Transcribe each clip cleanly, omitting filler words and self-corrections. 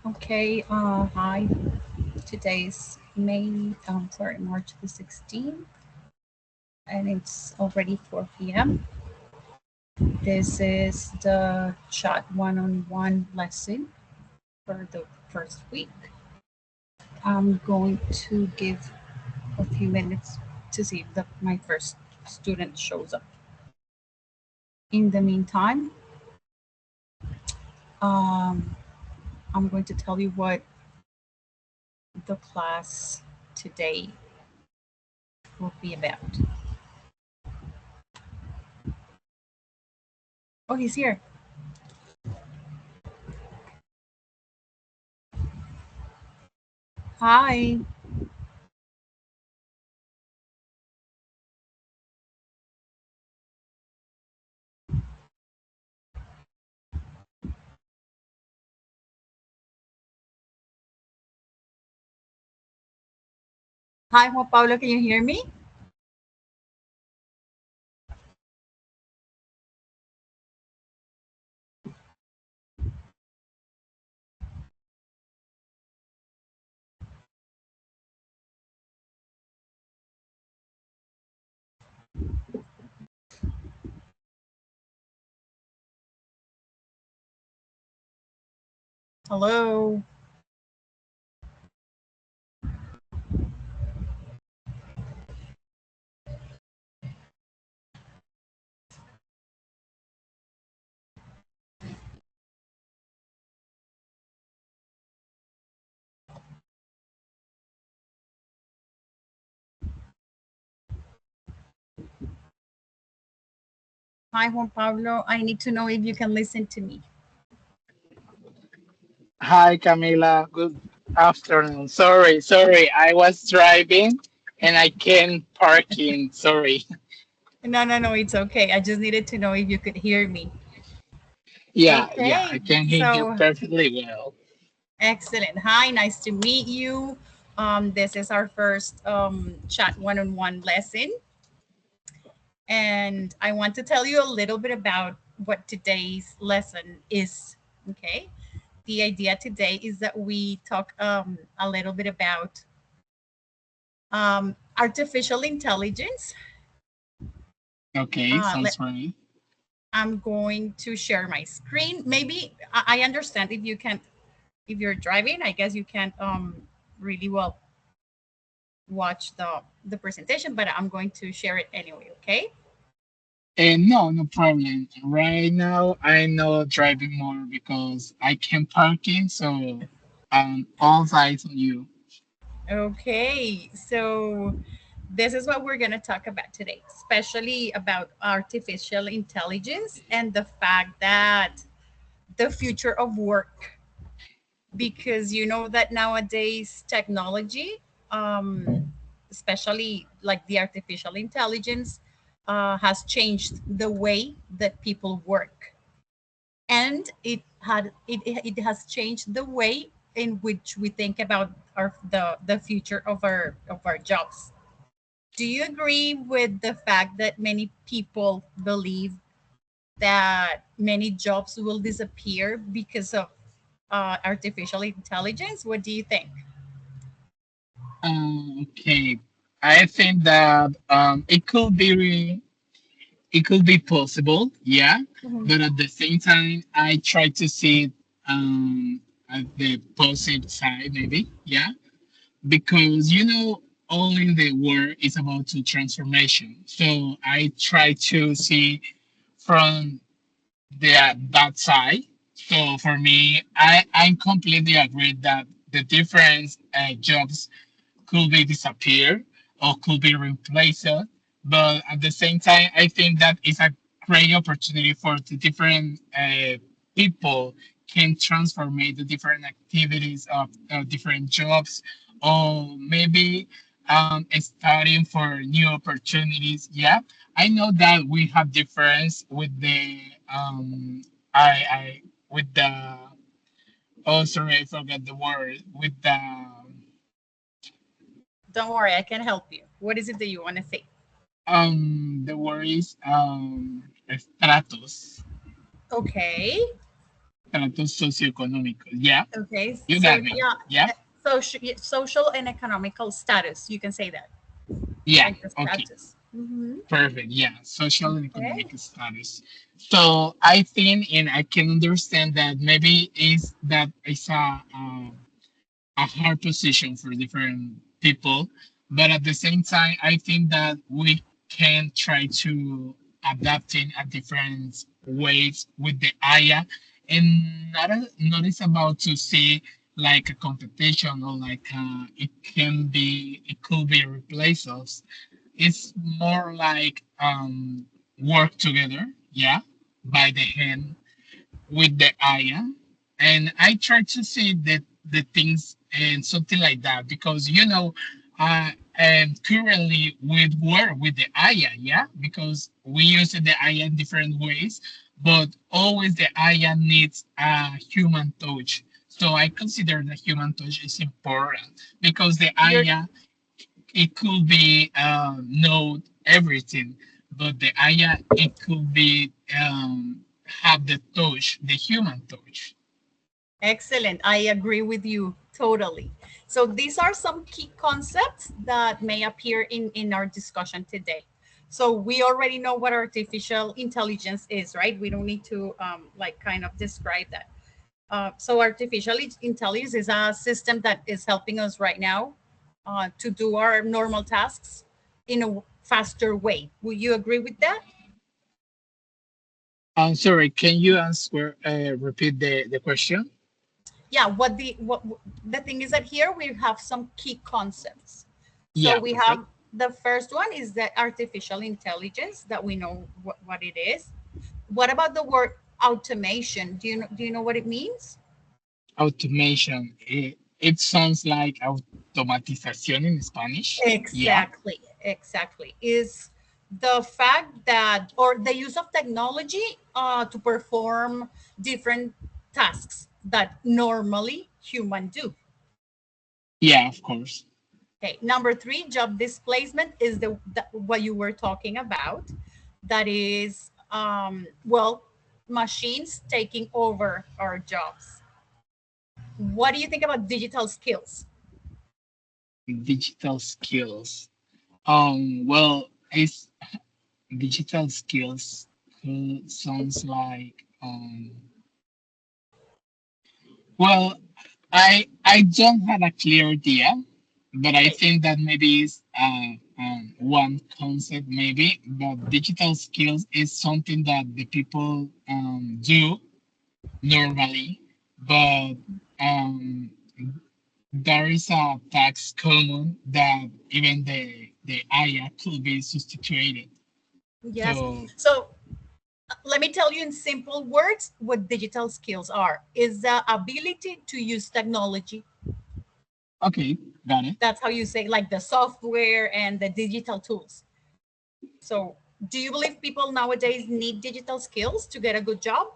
Okay, hi. Today's March the 16th, and it's already 4 p.m. This is the chat one-on-one lesson for the first week. I'm going to give a few minutes to see if my first student shows up. In the meantime, um, I'm going to tell you what the class today will be about. Oh, he's here. Hi. Hi, Juan Pablo, can you hear me? Hello. Hi, Juan Pablo. I need to know if you can listen to me. Hi, Camila. Good afternoon. Sorry. I was driving and I can't parking. Sorry. No, no, no, it's okay. I just needed to know if you could hear me. Yeah, I Okay, can hear you so perfectly well. excellent. Hi, nice to meet you. This is our first chat one-on-one lesson, and I want to tell you a little bit about what today's lesson is. Okay, the idea today is that we talk a little bit about artificial intelligence. Okay, Uh, sounds funny. I'm going to share my screen. Maybe I understand if you can't, if you're driving, I guess you can't really well watch the presentation, but I'm going to share it anyway. Okay. And no problem. Right now, I'm not driving more because I can parking. So, all eyes on you. Okay. So this is what we're going to talk about today, especially about artificial intelligence and the fact that the future of work, because you know that nowadays technology, um, especially like the artificial intelligence, has changed the way that people work, and it has changed the way in which we think about the future of our jobs. Do you agree with the fact that many people believe that many jobs will disappear because of artificial intelligence? What do you think? Okay. I think that it could be possible, yeah, Mhm. but at the same time, I try to see it at the positive side, maybe, yeah, because all in the world is about to transformation. So I try to see from that side. So for me, I completely agree that the different jobs could be disappear or could be replaced. But at the same time, I think that is a great opportunity for the different people can transform the different activities of different jobs or maybe starting for new opportunities. Yeah, I know that we have difference with the I with the oh sorry I forgot the word with the Don't worry, I can help you. What is it that you want to say? The word is stratos. Okay. Tratos socioeconómicos. Yeah, Okay, you so got me. yeah, Yeah, social and economical status. You can say that, yeah. like the Okay, status. Hmm. perfect. Yeah, social and Okay, economic status. So I think, and I can understand that maybe is that it's a hard position for different people, but at the same time, I think that we can try to adapt in a different ways with the AYA, and not is about to see like a competition or like it could be replace us. It's more like work together, yeah, by the hand with the Aya, and I try to see the things and something like that because and currently we work with the Aya, yeah, because we use the Aya in different ways, but always the Aya needs a human touch. So I consider the human touch is important because the you're Aya it could be know everything, but the Aya it could be have the touch, the human touch. excellent. I agree with you totally. So these are some key concepts that may appear in our discussion today. So we already know what artificial intelligence is, right? We don't need to like kind of describe that. So artificial intelligence is a system that is helping us right now to do our normal tasks in a faster way. Would you agree with that? I'm sorry, can you answer repeat the question? Yeah. What the thing is that here we have some key concepts. So Yeah, we perfect. have the first one is the artificial intelligence that we know what it is. What about the word automation? Do you know what it means? Automation. It sounds like automatización in Spanish. Yeah. Exactly. Is the fact that, or the use of technology to perform different tasks that normally human do. Yeah, of course. Okay. Number three, job displacement is the what you were talking about. That is, well, machines taking over our jobs. What do you think about digital skills? Digital skills. Well, it's digital skills sounds like well, I don't have a clear idea, but I Okay. think that maybe is one concept maybe. But digital skills is something that the people do normally, but um, there is a tax common that even the AI could be substituted. Yes. So So let me tell you in simple words what digital skills are. Is the ability to use technology. okay, got it. That's how you say, like the software and the digital tools. So do you believe people nowadays need digital skills to get a good job?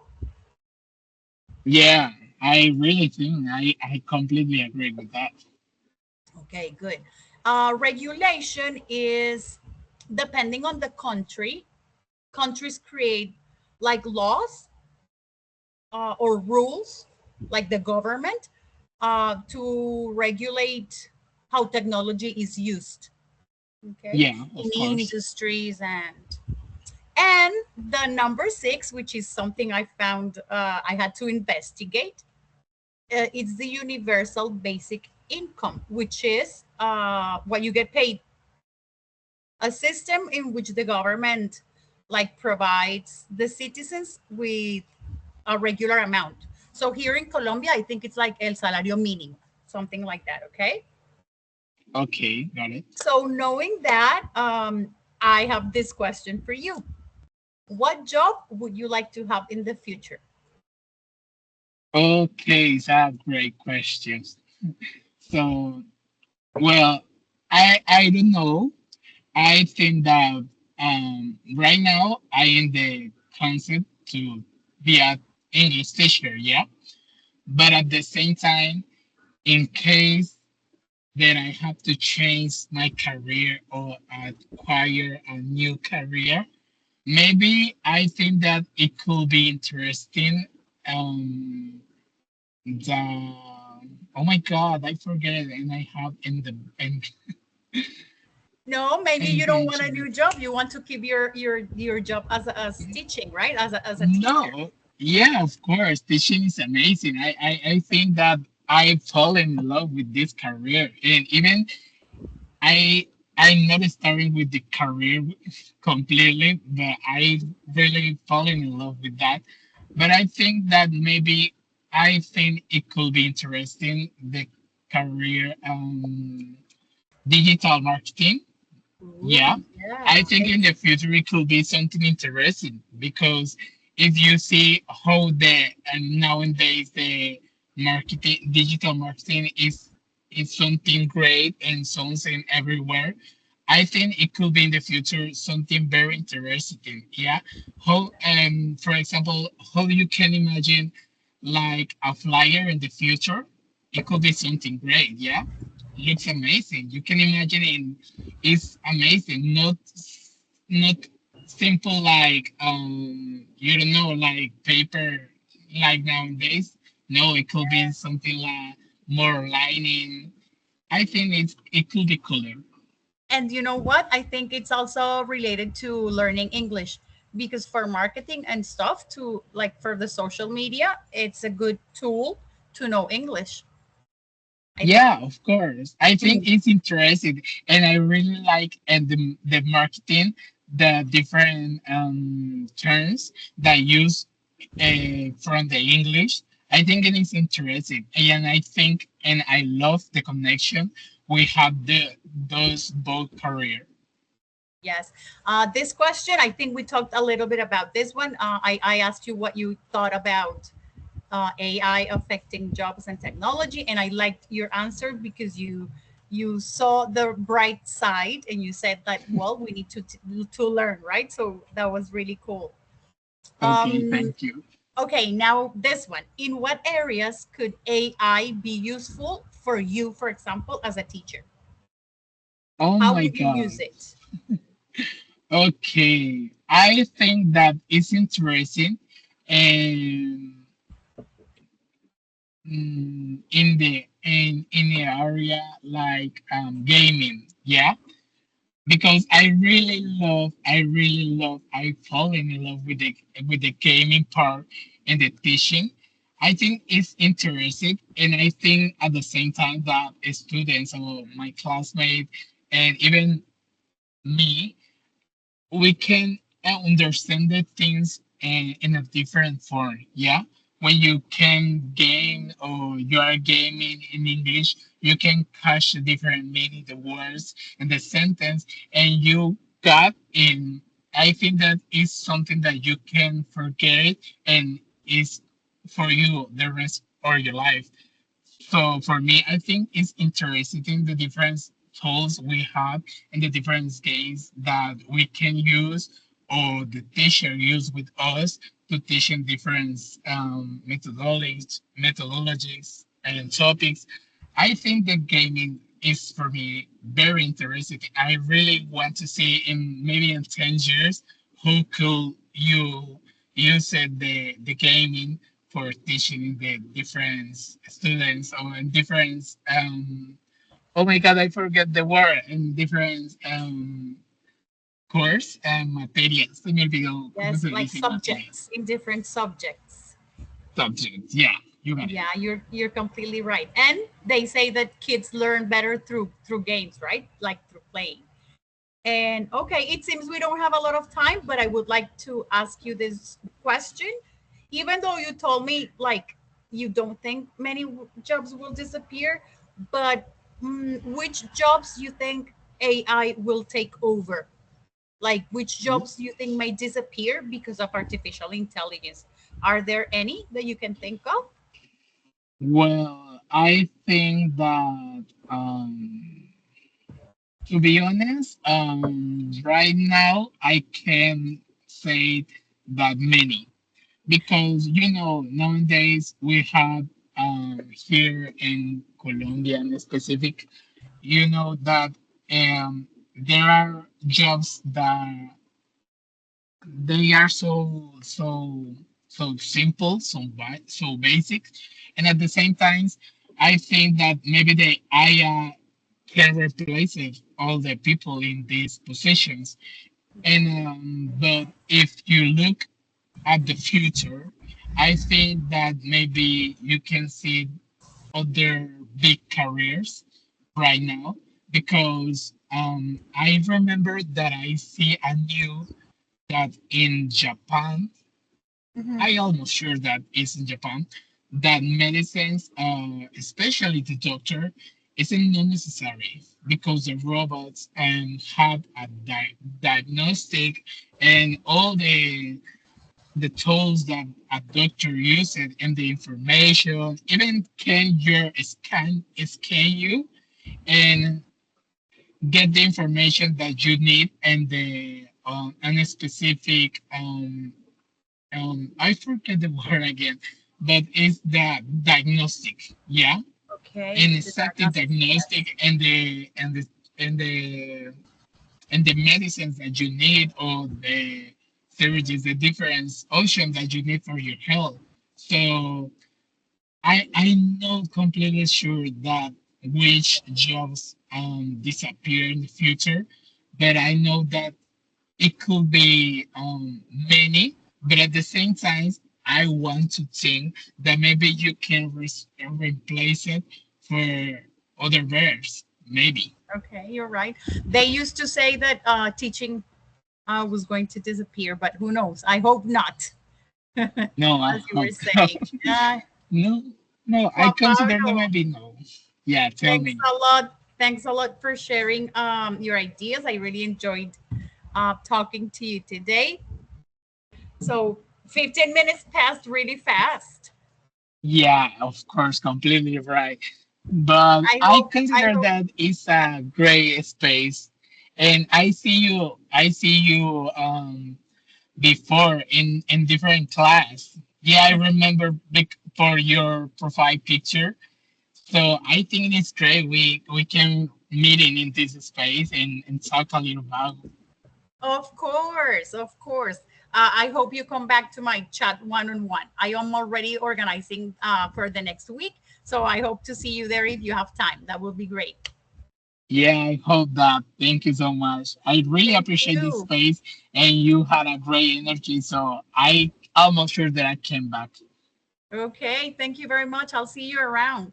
Yeah, I really think I completely agree with that. Okay, good. Regulation is depending on the country. Countries create like laws or rules, like the government, to regulate how technology is used. Okay, Yeah, in of course. industries and the number six, which is something I found I had to investigate. It's the universal basic income, which is what you get paid, a system in which the government like provides the citizens with a regular amount. So here in Colombia, I think it's like el salario mínimo, something like that. Okay. Okay, got it. So knowing that, I have this question for you. What job would you like to have in the future? Okay, so great questions. So, well, I don't know. I think that right now I am the concept to be an English teacher, yeah. But at the same time, in case that I have to change my career or acquire a new career, maybe I think that it could be interesting the oh my god, I forget it, and I have in the No, maybe you don't want a engagement. new job. You want to keep your job as teaching, right? As a teacher. No, yeah, of course, teaching is amazing. I think that I fall in love with this career, and even I I'm not starting with the career completely, but I really fallen in love with that. But I think that maybe I think it could be interesting the career digital marketing. Yeah, Ooh, I yeah. think in the future it could be something interesting because if you see how the and nowadays the marketing digital marketing is something great and something everywhere. I think it could be in the future something very interesting. Yeah, how for example how you can imagine like a flyer in the future, it could be something great. Yeah, looks amazing. You can imagine it's amazing. Not simple like you don't know like paper like nowadays. No, it could be something like more lining. I think it could be cooler. And you know what? I think it's also related to learning English because for marketing and stuff to like for the social media, it's a good tool to know English, I think. Yeah, of course. I think Mm. it's interesting, and I really like and the marketing, the different terms that use from the English. I think it is interesting, and I think and I love the connection we have the those both career. Yes. This question, I think we talked a little bit about this one. I asked you what you thought about AI affecting jobs and technology, and I liked your answer because you saw the bright side and you said that well we need to learn, right? So that was really cool. Okay, Um, thank you. okay, now this one. In what areas could AI be useful for you, for example, as a teacher? Oh How my would you use God. it? Okay, I think that it's interesting, and in the area like gaming, yeah, because I fall in love with the gaming part and the teaching. I think it's interesting, and I think at the same time that students or my classmates and even me, we can understand the things in a different form. Yeah, when you can game or you are gaming in English, you can catch the different meaning, the words and the sentence, and you got in. I think that is something that you can forget and is for you the rest of your life. So for me, I think it's interesting the different tools we have and the different games that we can use or the teacher use with us to teach in different methodologies and topics. I think the gaming is for me very interesting. I really want to see in maybe in 10 years how could you use it, the gaming for teaching the different students or in different oh my god, I forget the word in different course materias. Se me olvidó cómo Yes, se like dice en subjects materias. in different subjects. Subjects. Yeah, you got it. Yeah, you're completely right. And they say that kids learn better through games, right? Like through playing. And okay, it seems we don't have a lot of time, but I would like to ask you this question. Even though you told me like you don't think many jobs will disappear, but which jobs you think AI will take over? Like which jobs you think may disappear because of artificial intelligence? Are there any that you can think of? Well, I think that to be honest, right now I can say that many because you know nowadays we have here in Colombia in specific, you know that there are jobs that they are so so simple, so basic, and at the same time, I think that maybe the AI can replace it, all the people in these positions. And but if you look at the future, I think that maybe you can see other big careers right now because I remember that I see a new that in Japan, Mhm. I almost sure that is in Japan, that medicines, especially the doctor, isn't not necessary because the robots have a diagnostic and all the tools that a doctor uses and the information, even can your scan you and get the information that you need and the and a specific I forget the word again, but it's the diagnostic, yeah, Okay, and the exactly diagnostic. Yes. diagnostic and the and the medicines that you need or the therapies, the different options that you need for your health. So I'm not completely sure that which jobs disappear in the future, but I know that it could be many, but at the same time, I want to think that maybe you can replace it for other verbs, maybe. Okay, you're right. They used to say that teaching was going to disappear, but who knows? I hope not. No, I As you were hope saying. Uh, no, no. I well, consider that Pablo, maybe no. Yeah, tell thanks me. a lot. Thanks a lot for sharing your ideas. I really enjoyed talking to you today. So 15 minutes passed really fast. Yeah, of course, completely right. But I I consider hope, that it's a great space, and I see you before in different class. Yeah, I remember for your profile picture. So I think it's great. We can meet in this space and talk a little about. of course, of course. I hope you come back to my chat one on one. I am already organizing for the next week. So I hope to see you there if you have time. That would be great. Yeah, I hope that. Thank you so much. I really Thank appreciate this you. space, and you had a great energy. So I almost sure that I came back. Okay. Thank you very much. I'll see you around.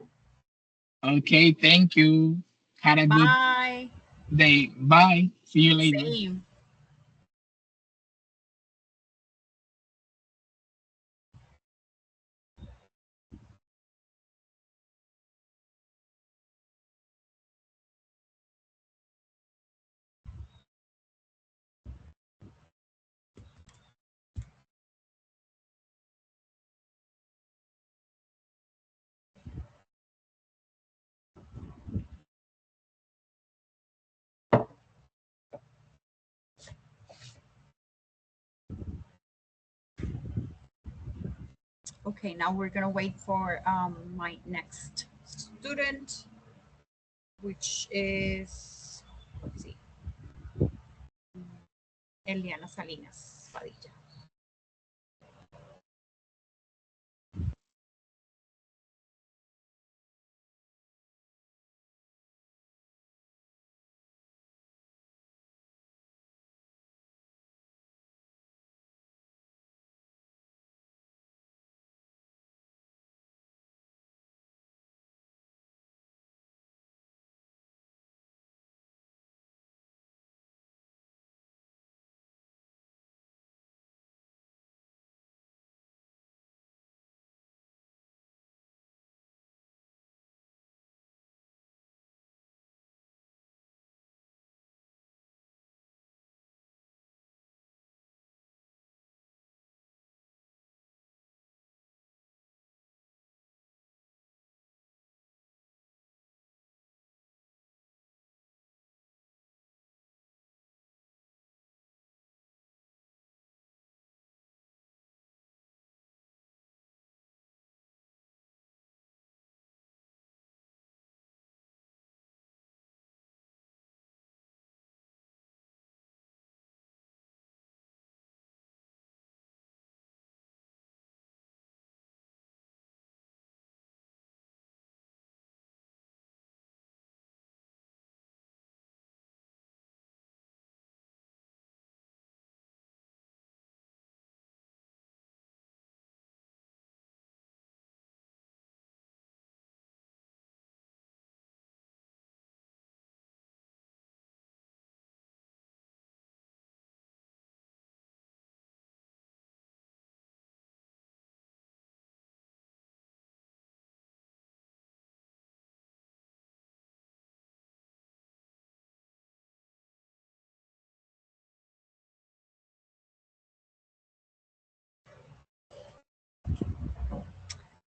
Okay, thank you. Had a good Bye. day. Bye. See you later. Same. Okay. Now we're going to wait for my next student, which is, let's see, Eliana Salinas Padilla.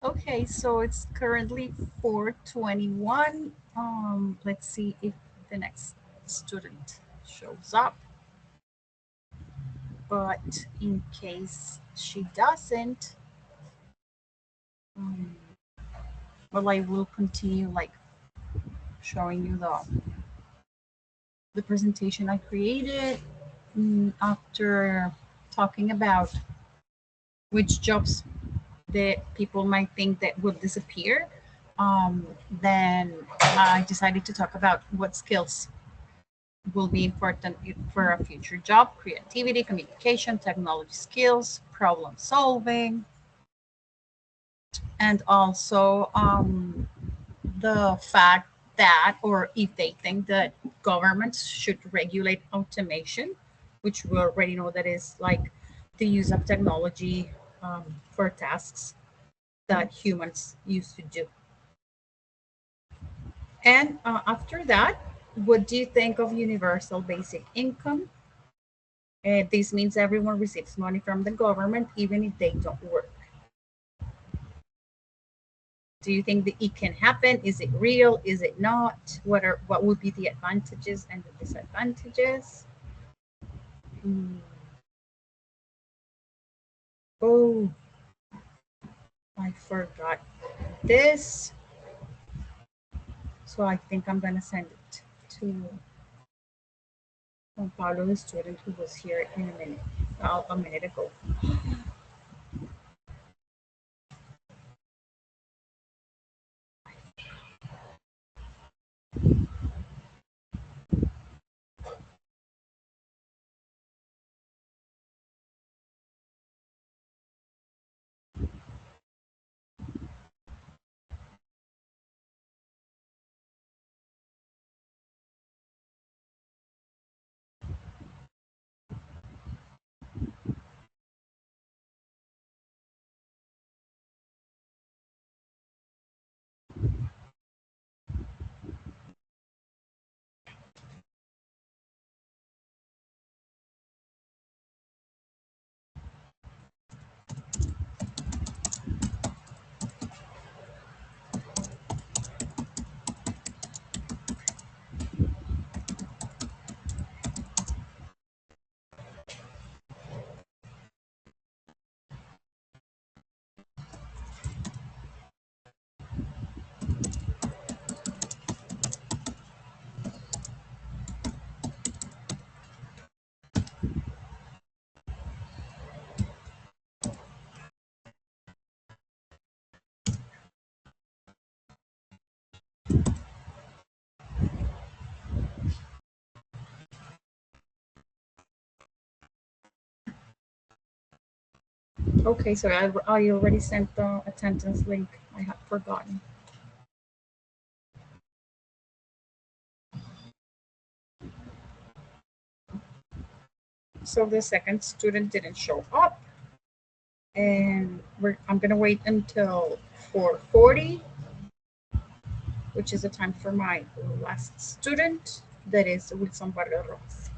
Okay, so it's currently 4:21. Let's see if the next student shows up. But in case she doesn't, um, well, I will continue like showing you the presentation I created after talking about which jobs that people might think that will disappear. Um, then I decided to talk about what skills will be important for a future job: creativity, communication, technology skills, problem solving, and also the fact that, or if they think that governments should regulate automation, which we already know that is like the use of technology for tasks that humans used to do. And after that, what do you think of universal basic income? This means everyone receives money from the government, even if they don't work. Do you think that it can happen? Is it real? Is it not? What would be the advantages and the disadvantages? Hmm. Oh, I forgot this. So I think I'm gonna send it to Juan Pablo, the student who was here in a minute, a minute ago. Okay, so I already sent the attendance link. I had forgotten. So the second student didn't show up, and I'm gonna wait until 4:40, which is the time for my last student. That is Wilson Vargas.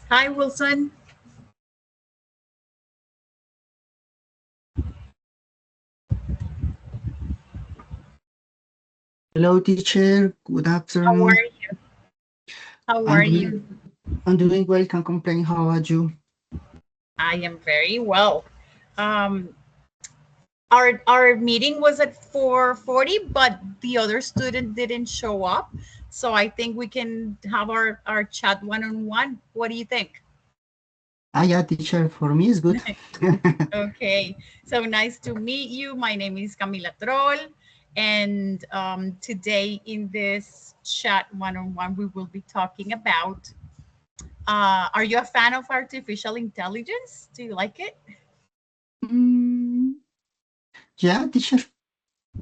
Hi, Wilson. Hello, teacher. Good How are afternoon. you? How I'm are you? doing, I'm doing well. Can't complain. How are you? I am very well. Um, our meeting was at 4:40, but the other student didn't show up. So I think we can have our chat one-on-one. What do you think? Ah, yeah, teacher. For me, it's good. Okay, so nice to meet you. My name is Camila Troll, and today in this chat one-on-one, we will be talking about. Are you a fan of artificial intelligence? Do you like it? Mm, yeah, teacher.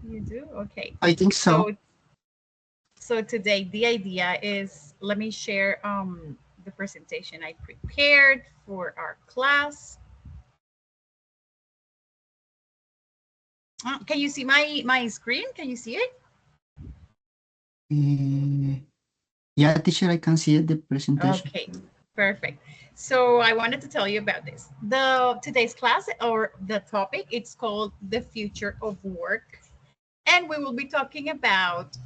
You do? Okay. I think so. So today the idea is let me share the presentation I prepared for our class. Can you see my screen? Can you see it? Uh, yeah, teacher. I can see it, the presentation. Okay, perfect. So I wanted to tell you about this. The today's class or the topic, it's called the future of work, and we will be talking about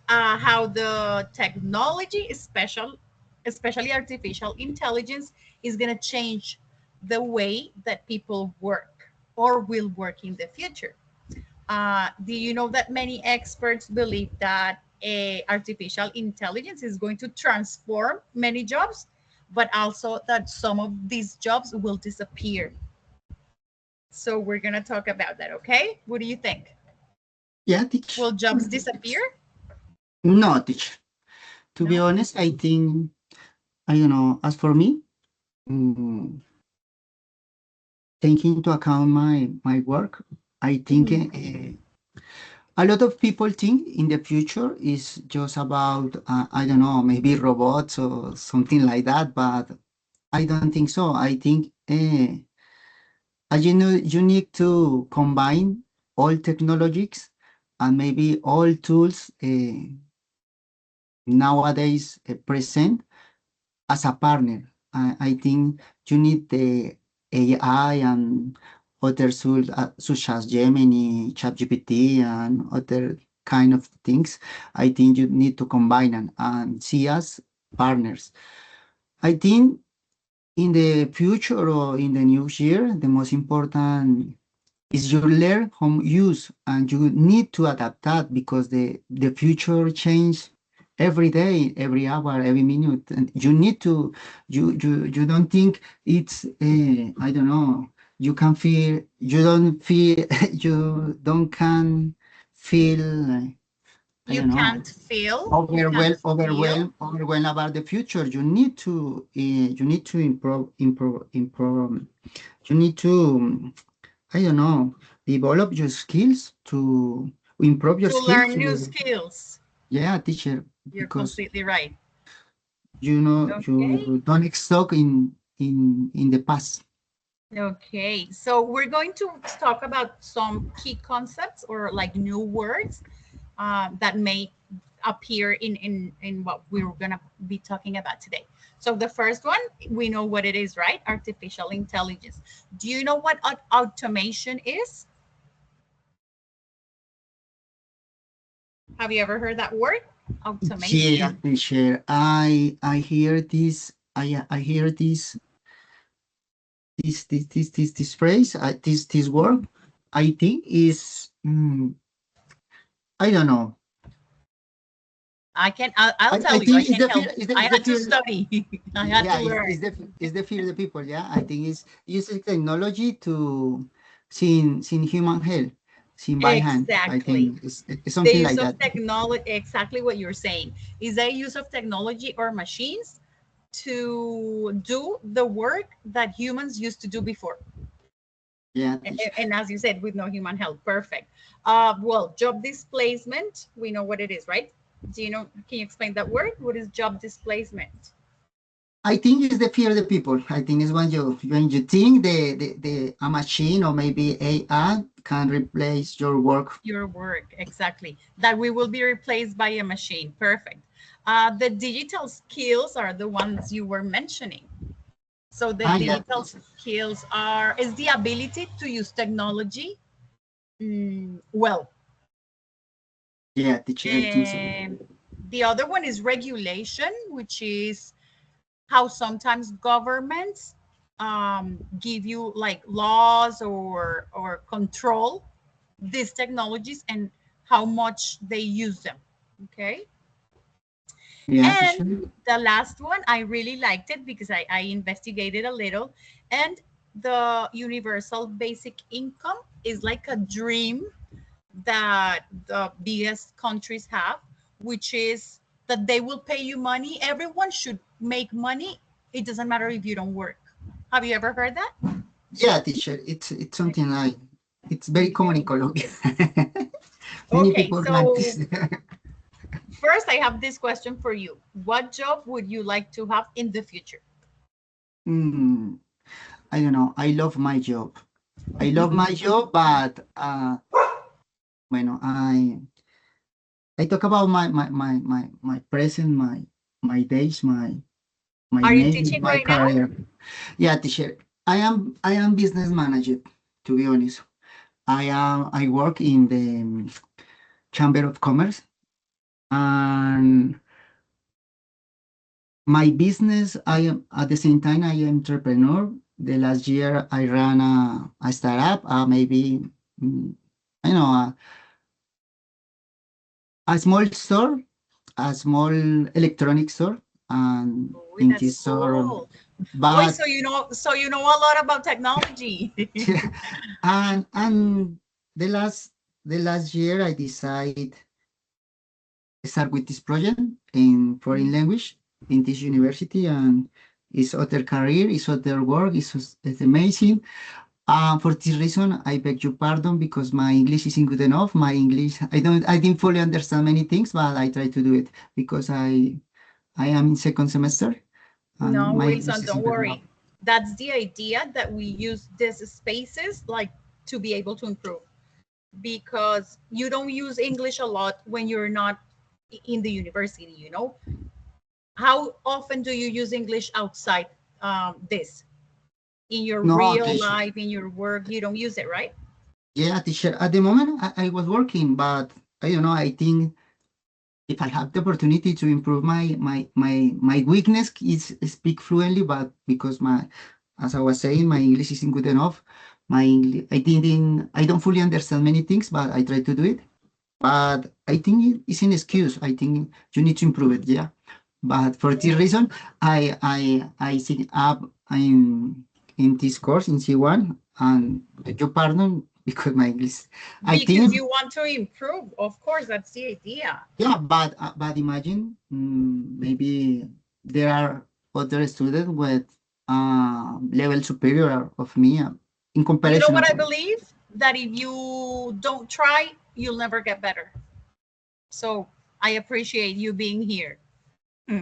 how the technology, especially artificial intelligence, is going to change the way that people work or will work in the future. Do you know that many experts believe that artificial intelligence is going to transform many jobs, but also that some of these jobs will disappear? So we're going to talk about that, okay? What do you think? Yeah, teacher. Will jobs disappear? No, teacher. To be No? honest, I think, I don't know. As for me, mm, taking into account my work, I think Mhm. a lot of people think in the future is just about, I don't know, maybe robots or something like that, but I don't think so. I think you need to combine all technologies and maybe all tools nowadays present as a partner. I think you need the AI and other tools such as Gemini, ChatGPT, and other kind of things. I think you need to combine them and see as partners. I think in the future or in the new year, the most important is you learn how to use and you need to adapt that because the future change every day, every hour, every minute, and you need to you don't think it's I don't know, you can feel you don't feel you don't can feel I You don't know, can't feel, you can't feel. overwhelmed about the future. You need to improve. You need to I don't know, develop your skills to improve your To skills learn new to, skills. yeah, teacher, You're because completely right. you know Okay. you don't get stuck in the past. Okay. So we're going to talk about some key concepts or like new words that may appear in what we're going to be talking about today. So the first one, we know what it is, right? Artificial intelligence. Do you know what automation is? Have you ever heard that word? Yeah, Automation. teacher, I hear this. I hear this phrase. This word. I think is I don't know. I'll I tell you, I think it's can the help fear. you. I Is the had to fear. study. I had to Yeah, learn. it's the fear of the people. Yeah, I think it's using technology to see human health, seen by hand. I Exactly. think it's The something use like of that. technology, exactly what you're saying, is a use of technology or machines to do the work that humans used to do before. Yeah, teacher. And as you said, with no human help. Perfect. Well, job displacement, we know what it is, right? Do you know, can you explain that word? What is job displacement? I think it's the fear of the people. I think it's when you think the a machine or maybe AI can replace your work. Your work, exactly. That we will be replaced by a machine. Perfect. The digital skills are the ones you were mentioning. So the Yeah, digital teacher. skills is the ability to use technology well. Yeah, teacher, I think so. And the other one is regulation, which is how sometimes governments give you like laws or control these technologies and how much they use them. Okay. Yeah, And teacher. the last one, I really liked it because I investigated a little. And the universal basic income is like a dream that the biggest countries have, which is that they will pay you money. Everyone should make money. It doesn't matter if you don't work. Have you ever heard that? Yeah, teacher. It's something like it's very common in Colombia. Many Okay, people like so this. first I have this question for you. What job would you like to have in the future? Hmm, I don't know. I love my job. I love my job, but bueno, I talk about my present, my days, my Are you maybe teaching my right now? career. Yeah, teacher. I am business manager, to be honest. I work in the Chamber of Commerce, and my business, I am at the same time I am entrepreneur. The last year I ran a startup, maybe mm, I know a small store, a small electronic store, and Oh, in that's this store, cool. Oh, but so you know a lot about technology. and the last year I decided start with this project in foreign language in this university, and it's other career, it's other work, it's amazing. For this reason, I beg your pardon because my English isn't good enough. My English, I didn't fully understand many things, but I try to do it because I am in second semester and No, my English Wilson, isn't don't good enough. worry. That's the idea that we use these spaces like to be able to improve because you don't use English a lot when you're not in the university, you know? How often do you use English outside this? In your No, real teacher. life, in your work, you don't use it, right? Yeah, teacher. At the moment, I was working, but I don't know. I think if I have the opportunity to improve my weakness is speak fluently, but because as I was saying, my English isn't good enough. My English, I don't fully understand many things, but I try to do it. But I think it's an excuse. I think you need to improve it. Yeah. But for this reason, I sign up in this course in C1, and beg your pardon because my English. I Because think you want to improve. Of course, that's the idea. yeah, but imagine maybe there are other students with level superior of me in You know comparison what of I believe? That if you don't try, you'll never get better. So I appreciate you being here. Hmm.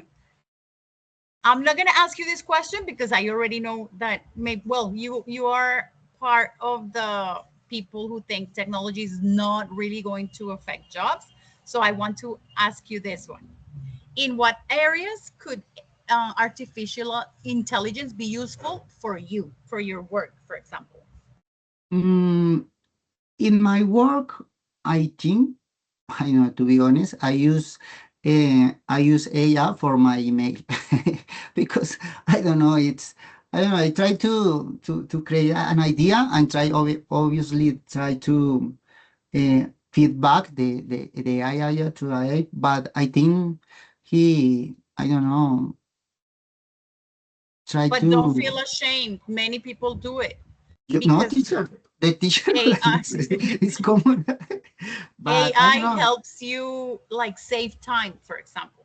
I'm not gonna ask you this question because I already know that maybe well you are part of the people who think technology is not really going to affect jobs. So I want to ask you this one. In what areas could artificial intelligence be useful for you, for your work, for example? mm, in my work. I think I know, to be honest, I use AI for my email because I don't know. I don't know. I try to create an idea and obviously try to feedback the AI to AI, but I think I don't know, try But don't to, feel ashamed. Many people do it you know, because teacher, the teacher, AI it's common, but I don't AI know. helps you like save time, for example.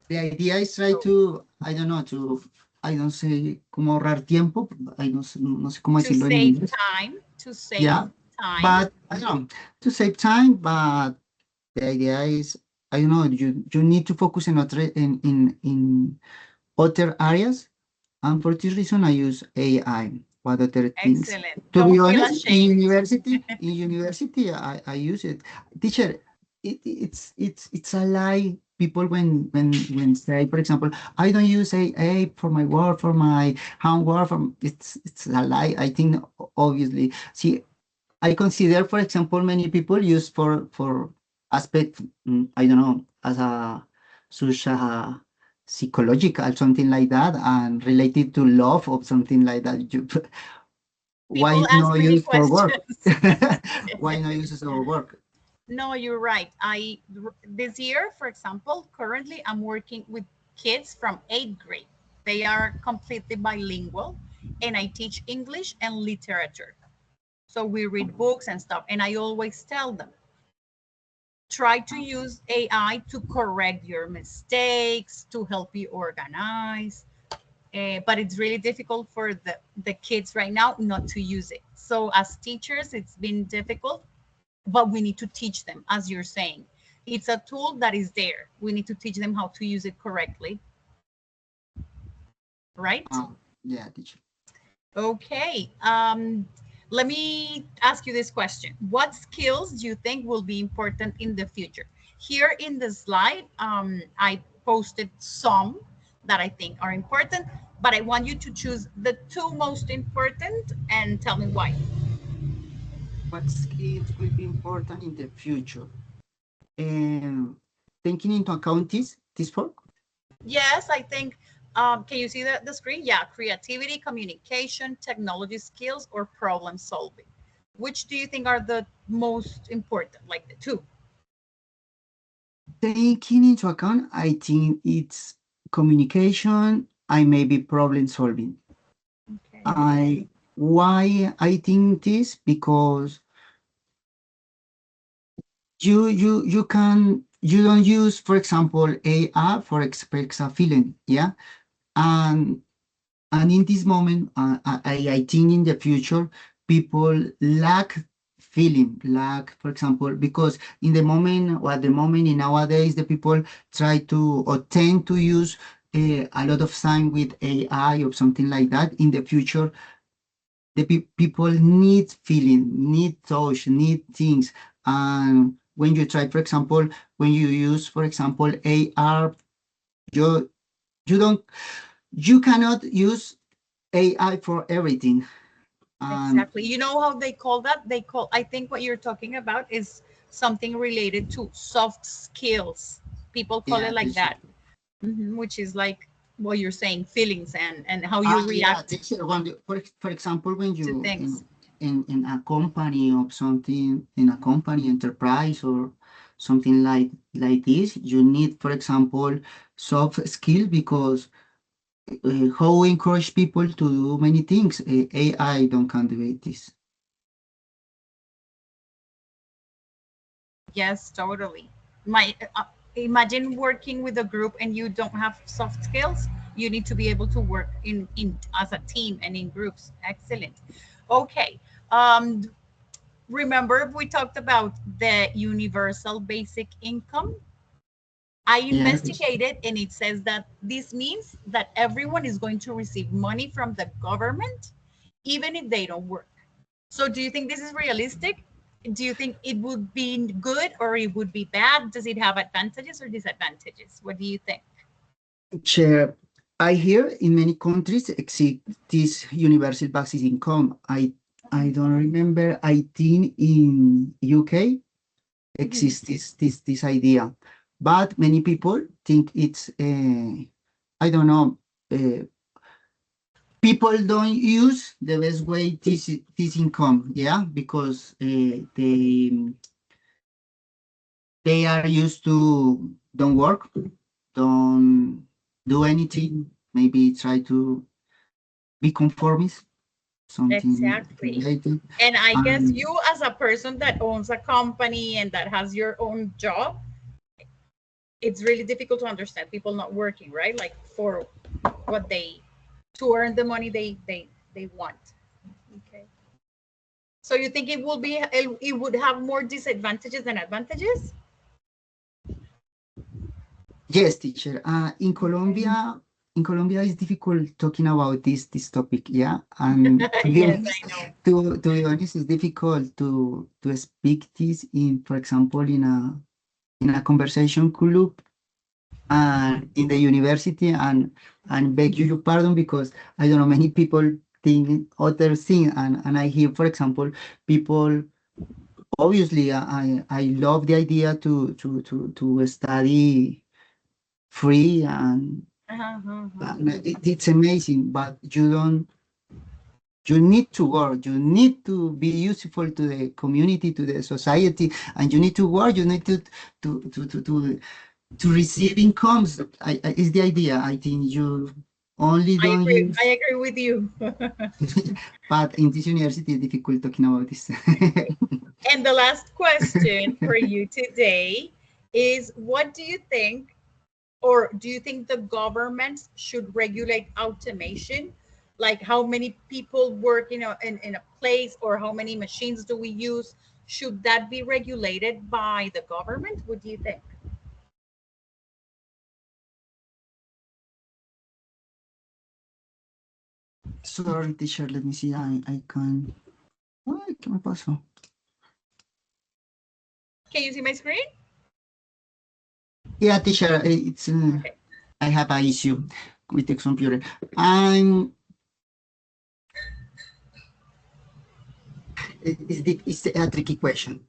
The idea is try So to, I don't know, I don't say cómo ahorrar tiempo, no sé cómo to decirlo en save inglés. time, to save Yeah, time. but I don't know, to save time, but the idea is, I don't know, you need to focus in other areas. And for this reason, I use AI. What other things? Excellent. To be Don't feel honest, ashamed. I use it. Teacher, it's a lie people when say, for example, I don't use AI for my work, for my homework, it's a lie. I think obviously, see, I consider, for example, many people use for aspect, I don't know, as a such a psychological, something like that, and related to love or something like that. People Why ask no many use for work? questions. Why no use for work? No, you're right. This year, for example, currently I'm working with kids from 8th grade. They are completely bilingual, and I teach English and literature. So we read books and stuff, and I always tell them, try to use AI to correct your mistakes, to help you organize. But it's really difficult for the kids right now not to use it. So as teachers, it's been difficult, but we need to teach them, as you're saying. It's a tool that is there. We need to teach them how to use it correctly, right? Yeah, teacher. Okay. Let me ask you this question. What skills do you think will be important in the future? Here in the slide, I posted some that I think are important, but I want you to choose the two most important and tell me why. What skills will be important in the future? Um, Taking into account this for Yes, I think, can you see the screen? Yeah, creativity, communication, technology skills, or problem solving. Which do you think are the most important, like the two? taking into account, I think it's communication and maybe problem solving. Okay. I Why I think this because you don't use, for example, AI for express a feeling, yeah, and in this moment, I think in the future people lack feeling, lack, for example, because in the moment or at the moment in nowadays the people try to or tend to use a lot of time with AI or something like that. In the future the people need feeling, need touch, need things. And when you try, for example, when you use, for example, AR, you you don't you cannot use AI for everything. And Exactly. You know how they call that? They call, I think what you're talking about is something related to soft skills. People call it yeah, like teacher. that, which is like what you're saying, feelings and how you Yeah, react teacher. For example, when to you things. in a company or something, in a company enterprise or something like this, you need, for example, soft skills because how we encourage people to do many things. AI don't can do this. Yes, totally. My Imagine working with a group and you don't have soft skills. You need to be able to work in as a team and in groups. Excellent. Okay. Um, Remember we talked about the universal basic income? I Yeah, teacher. investigated and it says that this means that everyone is going to receive money from the government even if they don't work. So do you think this is realistic? Do you think it would be good or it would be bad? Does it have advantages or disadvantages? What do you think? Chair, I hear in many countries exist this universal basic income. I don't remember. I think in UK Mhm. exists this idea, but many people think it's I don't know. People don't use the best way this income, yeah, because they are used to don't work, don't do anything, maybe try to be conformist, something Exactly. related. And I guess And you, as a person that owns a company and that has your own job, it's really difficult to understand people not working, right? Like for what they to earn the money they want. Okay. So you think it would have more disadvantages than advantages? yes, teacher, Okay. in Colombia it's difficult talking about this topic, yeah. And to be Yes, honest, I know. to be honest, it's difficult to speak this in, for example, in a conversation club and in the university, and beg you your pardon because I don't know, many people think other thing, and I hear, for example, people, obviously I love the idea to study free, and it's amazing, but you need to work, you need to be useful to the community, to the society, and you need to work, you need to to to to, to receive incomes. Is the idea. I think you only I don't agree. I use, agree with you. but in this university, it's difficult talking about this. And the last question for you today is, what do you think, or do you think the government should regulate automation? Like how many people work in a place, or how many machines do we use? Should that be regulated by the government? What do you think? Sorry, teacher, let me see. I can. Ay, ¿qué me pasó? Can you see my screen? Yeah, teacher, it's Okay. I have an issue with the computer. I'm it's a tricky question.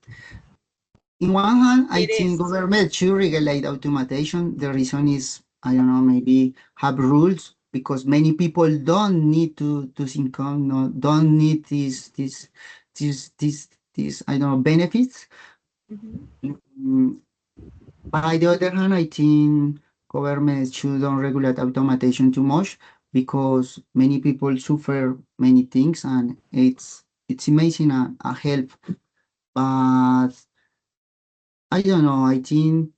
In one hand, I It think is. government should regulate automation. The reason is, I don't know, maybe have rules because many people don't need to income, no, don't need these I don't know, benefits. Mhm. Mm, by the other hand, I think government shouldn't regulate automation too much because many people suffer many things, and it's amazing a help. But I don't know. I think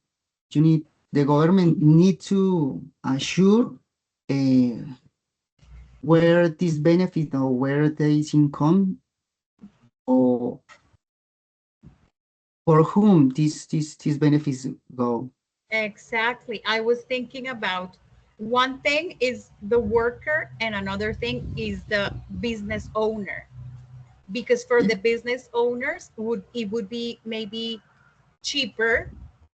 you need the government need to assure uh, where this benefit or where there is income, or for whom these benefits go. Exactly. I was thinking about, one thing is the worker and another thing is the business owner. Because for Yeah. the business owners, it would be maybe cheaper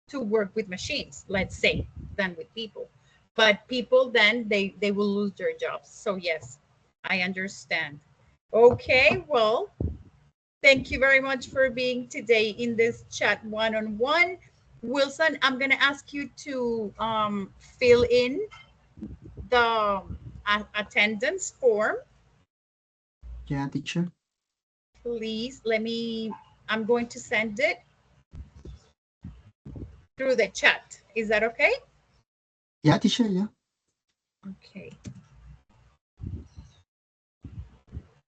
to work with machines, let's say, than with people. But people, then they will lose their jobs. So yes, I understand. Okay, well, thank you very much for being today in this chat one-on-one. Wilson, I'm going to ask you to fill in the attendance form. Yeah, teacher. Please I'm going to send it through the chat. Is that okay? Yeah, teacher. Yeah. Okay.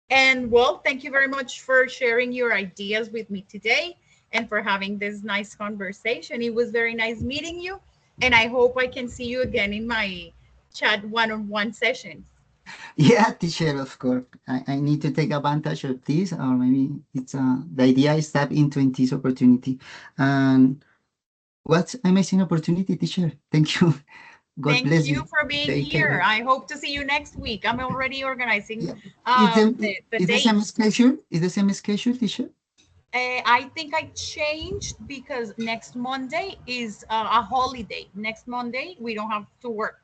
And well, thank you very much for sharing your ideas with me today and for having this nice conversation. It was very nice meeting you. And I hope I can see you again in my chat one-on-one sessions. Yeah, teacher, of course. I need to take advantage of this, or maybe it's the idea is tap into in this opportunity. And what amazing opportunity, teacher. Thank you. God Thank bless you you. for being Take here. care. I hope to see you next week. I'm already organizing Yeah. Is the the same dates. schedule? Is the same schedule, teacher? I think I changed because next Monday is a holiday. Next Monday, we don't have to work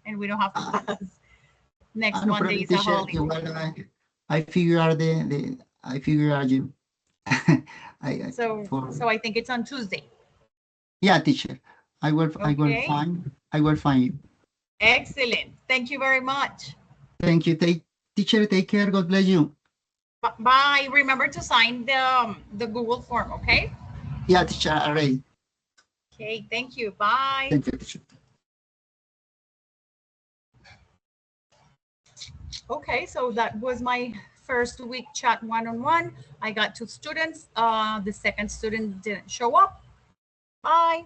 and we don't have Ah, class. Next no Monday problem, is a teacher. holiday. Igual I figure out I figure out you. So, For so I think it's on Tuesday. yeah, teacher. Okay. I will find you. Excellent. Thank you very much. Thank you. Teacher, take care. God bless you. Bye. Remember to sign the Google form, okay? Yeah, teacher. All right. Okay. Thank you. Bye. Thank you, teacher. Okay, so that was my first week chat one-on-one. I got two students. The second student didn't show up. Bye.